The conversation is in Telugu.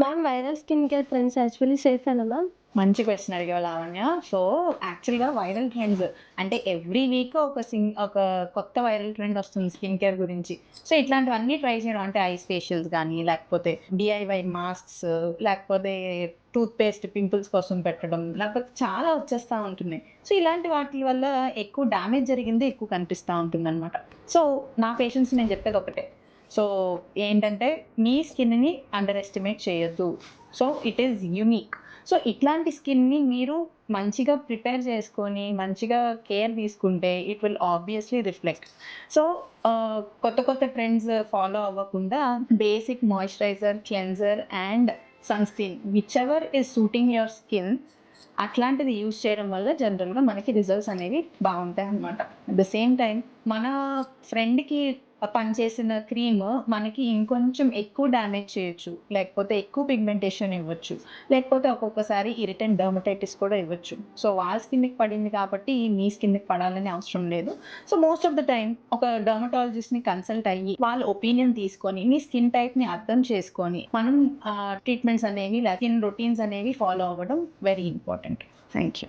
Ma'am viral skin care trends actually సేఫేనా మ్యామ్? మంచి క్వెషన్ అడిగావు లావణ్య. సో, యాక్చువల్‌గా వైరల్ ట్రెండ్స్ అంటే ఎవ్రీ వీక్ ఒక కొత్త వైరల్ ట్రెండ్ వస్తుంది స్కిన్ కేర్ గురించి. సో, ఇట్లాంటివన్నీ ట్రై చేయడం అంటే ఐస్ ఫేషియల్స్ గానీ, లేకపోతే డీఐవై మాస్క్స్, లేకపోతే టూత్ పేస్ట్ పింపుల్స్ కోసం పెట్టడం, లేకపోతే చాలా వచ్చేస్తా ఉంటున్నాయి. సో, ఇలాంటి వాటి వల్ల ఎక్కువ డ్యామేజ్ జరిగిందే ఎక్కువ కనిపిస్తా ఉంటుందనమాట. సో, నా పేషెంట్స్‌కి నేను చెప్పేది ఒకటే. సో, ఏంటంటే మీ స్కిన్‌ని అండర్ ఎస్టిమేట్ చేయొద్దు. So, it is unique. So, ఇట్లాంటి స్కిన్‌ని మీరు మంచిగా ప్రిపేర్ చేసుకొని, మంచిగా కేర్ తీసుకుంటే it will obviously reflect. So, కొత్త కొత్త ట్రెండ్స్ ఫాలో అవ్వకుండా basic moisturiser, cleanser and sunscreen whichever is suiting your skin అట్లాంటిది యూజ్ చేయడం వల్ల జనరల్‌గా మనకి రిజల్ట్స్ అనేవి బావుంటాయన్నమాట. అట్ ద సేమ్ టైమ్ మన ఫ్రెండ్‌కి పనిచేసిన క్రీమ్ మనకి ఇంకొంచెం ఎక్కువ డ్యామేజ్ చేయొచ్చు. లేకపోతే ఎక్కువ పిగ్మెంటేషన్ ఇవ్వచ్చు. లేకపోతే ఒక్కొక్కసారి ఇరిటెంట్ డెర్మటైటిస్ కూడా ఇవ్వచ్చు. సో, వాళ్ళ స్కిన్‌కి పడింది కాబట్టి మీ స్కిన్‌కి పడాలని అవసరం లేదు. So, most of the time ఒక డెర్మటాలజిస్ట్‌ని కన్సల్ట్ అయ్యి వాళ్ళ ఒపీనియన్ తీసుకొని మీ స్కిన్ టైప్‌ని అర్థం చేసుకొని మనం ట్రీట్మెంట్స్ అనేవి స్కిన్ రొటీన్స్ అనేవి ఫాలో అవ్వడం వెరీ ఇంపార్టెంట్. Thank you.